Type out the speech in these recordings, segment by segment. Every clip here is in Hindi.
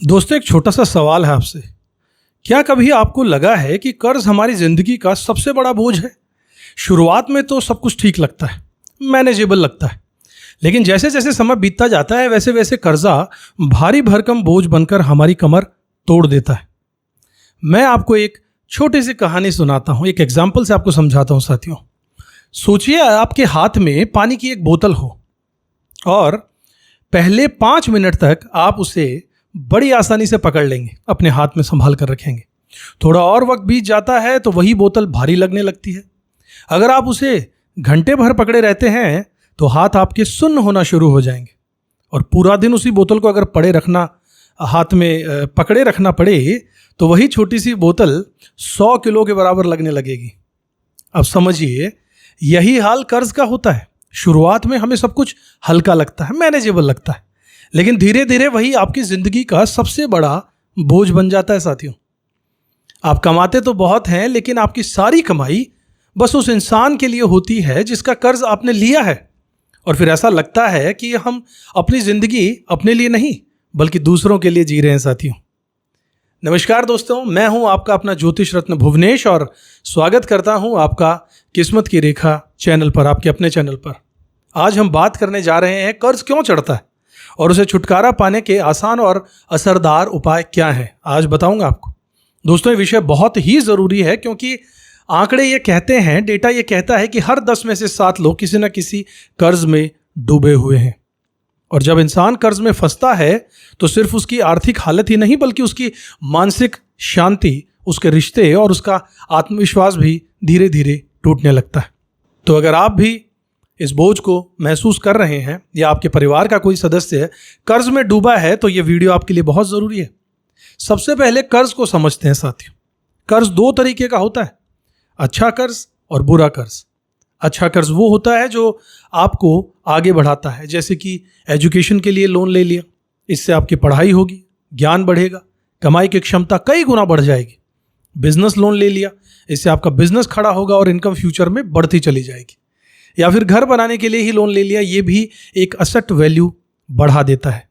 दोस्तों, एक छोटा सा सवाल है आपसे। क्या कभी आपको लगा है कि कर्ज हमारी जिंदगी का सबसे बड़ा बोझ है? शुरुआत में तो सब कुछ ठीक लगता है, मैनेजेबल लगता है, लेकिन जैसे जैसे समय बीतता जाता है वैसे वैसे कर्जा भारी भरकम बोझ बनकर हमारी कमर तोड़ देता है। मैं आपको एक छोटी सी कहानी सुनाता हूँ, एक एग्जाम्पल से आपको समझाता हूँ साथियों। सोचिए आपके हाथ में पानी की एक बोतल हो और पहले 5 मिनट तक आप उसे बड़ी आसानी से पकड़ लेंगे, अपने हाथ में संभाल कर रखेंगे। थोड़ा और वक्त बीत जाता है तो वही बोतल भारी लगने लगती है। अगर आप उसे घंटे भर पकड़े रहते हैं तो हाथ आपके सुन्न होना शुरू हो जाएंगे और पूरा दिन उसी बोतल को अगर हाथ में पकड़े रखना पड़े तो वही छोटी सी बोतल 100 किलो के बराबर लगने लगेगी। अब समझिए, यही हाल कर्ज का होता है। शुरुआत में हमें सब कुछ हल्का लगता है, मैनेजेबल लगता है, लेकिन धीरे धीरे वही आपकी जिंदगी का सबसे बड़ा बोझ बन जाता है साथियों। आप कमाते तो बहुत हैं, लेकिन आपकी सारी कमाई बस उस इंसान के लिए होती है जिसका कर्ज आपने लिया है, और फिर ऐसा लगता है कि हम अपनी जिंदगी अपने लिए नहीं बल्कि दूसरों के लिए जी रहे हैं साथियों। नमस्कार दोस्तों, मैं हूं आपका अपना ज्योतिष रत्न भुवनेश और स्वागत करता हूं आपका किस्मत की रेखा चैनल पर, आपके अपने चैनल पर। आज हम बात करने जा रहे हैं कर्ज क्यों चढ़ता है और उसे छुटकारा पाने के आसान और असरदार उपाय क्या हैं। आज बताऊंगा आपको। दोस्तों, ये विषय बहुत ही ज़रूरी है क्योंकि आंकड़े ये कहते हैं, डेटा ये कहता है कि हर 10 में से 7 लोग किसी न किसी कर्ज में डूबे हुए हैं। और जब इंसान कर्ज में फंसता है तो सिर्फ उसकी आर्थिक हालत ही नहीं बल्कि उसकी मानसिक शांति, उसके रिश्ते और उसका आत्मविश्वास भी धीरे धीरे टूटने लगता है। तो अगर आप भी इस बोझ को महसूस कर रहे हैं या आपके परिवार का कोई सदस्य कर्ज में डूबा है तो ये वीडियो आपके लिए बहुत ज़रूरी है। सबसे पहले कर्ज को समझते हैं साथियों। कर्ज 2 तरीके का होता है, अच्छा कर्ज और बुरा कर्ज। अच्छा कर्ज वो होता है जो आपको आगे बढ़ाता है, जैसे कि एजुकेशन के लिए लोन ले लिया, इससे आपकी पढ़ाई होगी, ज्ञान बढ़ेगा, कमाई की क्षमता कई गुना बढ़ जाएगी। बिजनेस लोन ले लिया, इससे आपका बिजनेस खड़ा होगा और इनकम फ्यूचर में बढ़ती चली जाएगी। या फिर घर बनाने के लिए ही लोन ले लिया, ये भी एक असेट वैल्यू बढ़ा देता है।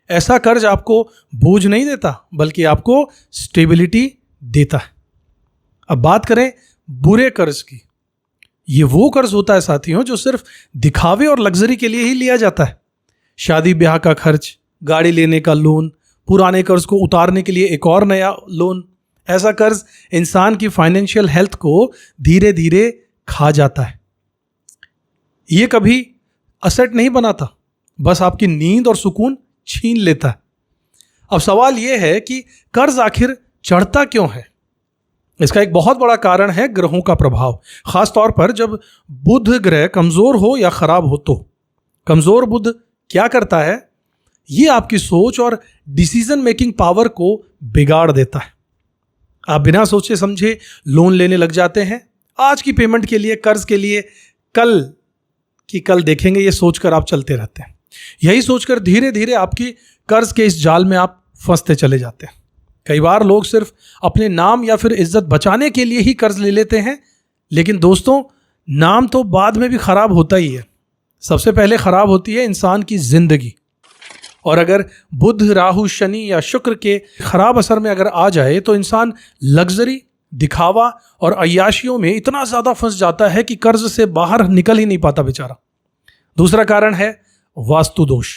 ऐसा कर्ज आपको बोझ नहीं देता बल्कि आपको स्टेबिलिटी देता है। अब बात करें बुरे कर्ज की। ये वो कर्ज होता है साथियों जो सिर्फ दिखावे और लग्जरी के लिए ही लिया जाता है। शादी ब्याह का खर्च, गाड़ी लेने का लोन, पुराने कर्ज को उतारने के लिए एक और नया लोन। ऐसा कर्ज इंसान की फाइनेंशियल हेल्थ को धीरे धीरे खा जाता है। ये कभी असेट नहीं बनाता, बस आपकी नींद और सुकून छीन लेता है। अब सवाल यह है कि कर्ज आखिर चढ़ता क्यों है? इसका एक बहुत बड़ा कारण है ग्रहों का प्रभाव, खास तौर पर जब बुध ग्रह कमजोर हो या खराब हो तो। कमजोर बुध क्या करता है? ये आपकी सोच और डिसीजन मेकिंग पावर को बिगाड़ देता है। आप बिना सोचे समझे लोन लेने लग जाते हैं, आज की पेमेंट के लिए, कर्ज के लिए, कल देखेंगे, ये सोचकर आप चलते रहते हैं। यही सोचकर धीरे धीरे आपकी कर्ज के इस जाल में आप फंसते चले जाते हैं। कई बार लोग सिर्फ अपने नाम या फिर इज्जत बचाने के लिए ही कर्ज ले लेते हैं, लेकिन दोस्तों, नाम तो बाद में भी खराब होता ही है। सबसे पहले खराब होती है इंसान की जिंदगी। और अगर बुध, राहु, शनि या शुक्र के खराब असर में अगर आ जाए तो इंसान लग्जरी, दिखावा और अय्याशियों में इतना ज़्यादा फंस जाता है कि कर्ज से बाहर निकल ही नहीं पाता बेचारा। दूसरा कारण है वास्तु दोष।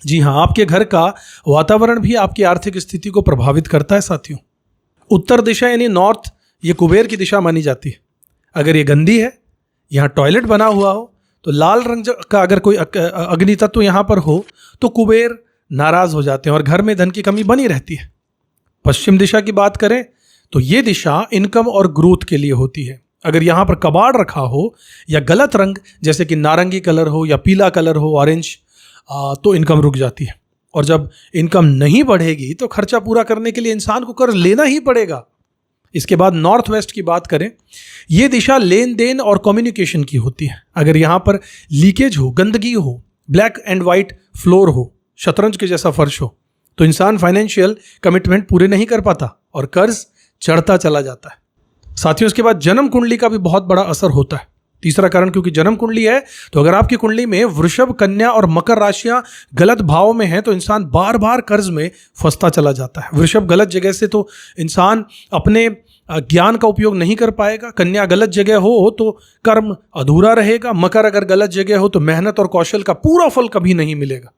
जी हाँ, आपके घर का वातावरण भी आपकी आर्थिक स्थिति को प्रभावित करता है साथियों। उत्तर दिशा यानी नॉर्थ, ये कुबेर की दिशा मानी जाती है। अगर ये गंदी है, यहाँ टॉयलेट बना हुआ हो, तो लाल रंग का अगर कोई अग्नि तत्व यहाँ पर हो तो कुबेर नाराज हो जाते हैं और घर में धन की कमी बनी रहती है। पश्चिम दिशा की बात करें तो ये दिशा इनकम और ग्रोथ के लिए होती है। अगर यहाँ पर कबाड़ रखा हो या गलत रंग जैसे कि नारंगी कलर हो या पीला कलर हो, ऑरेंज, तो इनकम रुक जाती है। और जब इनकम नहीं बढ़ेगी तो खर्चा पूरा करने के लिए इंसान को कर्ज लेना ही पड़ेगा। इसके बाद नॉर्थ वेस्ट की बात करें, ये दिशा लेन देन और कम्युनिकेशन की होती है। अगर यहाँ पर लीकेज हो, गंदगी हो, ब्लैक एंड वाइट फ्लोर हो, शतरंज के जैसा फर्श हो, तो इंसान फाइनेंशियल कमिटमेंट पूरे नहीं कर पाता और कर्ज चढ़ता चला जाता है साथियों। इसके बाद जन्म कुंडली का भी बहुत बड़ा असर होता है। तीसरा कारण क्योंकि जन्म कुंडली है, तो अगर आपकी कुंडली में वृषभ, कन्या और मकर राशियां गलत भाव में हैं तो इंसान बार बार कर्ज में फंसता चला जाता है। वृषभ गलत जगह से तो इंसान अपने ज्ञान का उपयोग नहीं कर पाएगा, कन्या गलत जगह हो तो कर्म अधूरा रहेगा, मकर अगर गलत जगह हो तो मेहनत और कौशल का पूरा फल कभी नहीं मिलेगा।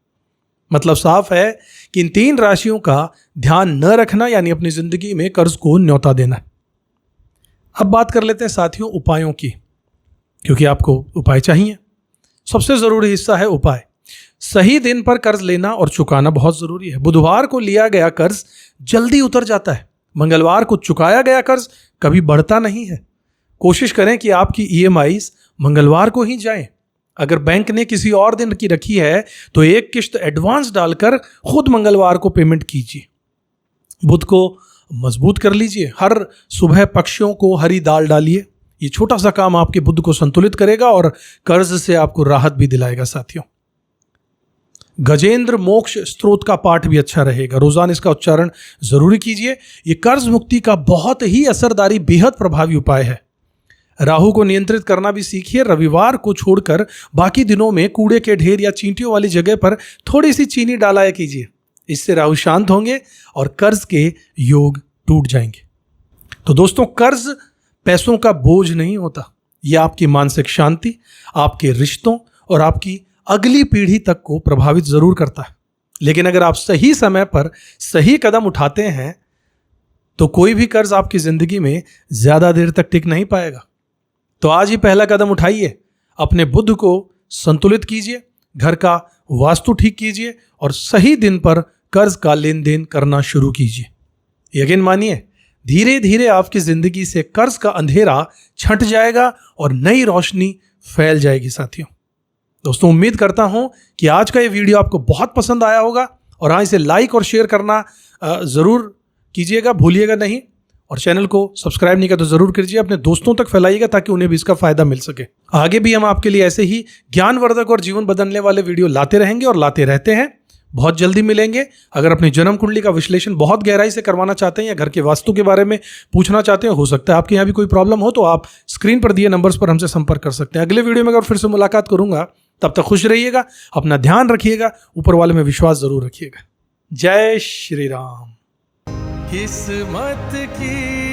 मतलब साफ है कि इन 3 राशियों का ध्यान न रखना यानी अपनी जिंदगी में कर्ज को न्योता देना। अब बात कर लेते हैं साथियों उपायों की, क्योंकि आपको उपाय चाहिए। सबसे जरूरी हिस्सा है उपाय। सही दिन पर कर्ज लेना और चुकाना बहुत जरूरी है। बुधवार को लिया गया कर्ज जल्दी उतर जाता है, मंगलवार को चुकाया गया कर्ज कभी बढ़ता नहीं है। कोशिश करें कि आपकी EMIs मंगलवार को ही जाएं। अगर बैंक ने किसी और दिन की रखी है तो एक किश्त एडवांस डालकर खुद मंगलवार को पेमेंट कीजिए। बुध को मजबूत कर लीजिए। हर सुबह पक्षियों को हरी दाल डालिए। ये छोटा सा काम आपके बुध को संतुलित करेगा और कर्ज से आपको राहत भी दिलाएगा। साथियों, गजेंद्र मोक्ष स्त्रोत का पाठ भी अच्छा रहेगा, रोजाना इसका उच्चारण जरूरी कीजिए। ये कर्ज मुक्ति का बहुत ही असरदारी, बेहद प्रभावी उपाय है। राहु को नियंत्रित करना भी सीखिए। रविवार को छोड़कर बाकी दिनों में कूड़े के ढेर या चींटियों वाली जगह पर थोड़ी सी चीनी डालाया कीजिए। इससे राहु शांत होंगे और कर्ज के योग टूट जाएंगे। तो दोस्तों, कर्ज पैसों का बोझ नहीं होता, यह आपकी मानसिक शांति, आपके रिश्तों और आपकी अगली पीढ़ी तक को प्रभावित जरूर करता है। लेकिन अगर आप सही समय पर सही कदम उठाते हैं तो कोई भी कर्ज आपकी जिंदगी में ज्यादा देर तक टिक नहीं पाएगा। तो आज ही पहला कदम उठाइए, अपने बुध को संतुलित कीजिए, घर का वास्तु ठीक कीजिए और सही दिन पर कर्ज का लेन देन करना शुरू कीजिए। यकीन मानिए, धीरे धीरे आपकी जिंदगी से कर्ज का अंधेरा छंट जाएगा और नई रोशनी फैल जाएगी। साथियों, दोस्तों, उम्मीद करता हूं कि आज का ये वीडियो आपको बहुत पसंद आया होगा और हाँ, इसे लाइक और शेयर करना जरूर कीजिएगा, भूलिएगा नहीं। और चैनल को सब्सक्राइब नहीं किया तो जरूर कीजिए, अपने दोस्तों तक फैलाइएगा ताकि उन्हें भी इसका फायदा मिल सके। आगे भी हम आपके लिए ऐसे ही ज्ञानवर्धक और जीवन बदलने वाले वीडियो लाते रहेंगे और लाते रहते हैं। बहुत जल्दी मिलेंगे। अगर अपनी जन्म कुंडली का विश्लेषण बहुत गहराई से करवाना चाहते हैं या घर के वास्तु के बारे में पूछना चाहते हैं, हो सकता है आपके यहाँ भी कोई प्रॉब्लम हो, तो आप स्क्रीन पर दिए नंबर्स पर हमसे संपर्क कर सकते हैं। अगले वीडियो में अगर फिर से मुलाकात करूंगा, तब तक खुश रहिएगा, अपना ध्यान रखिएगा, ऊपर वाले में विश्वास जरूर रखिएगा। जय श्री राम। किस्मत की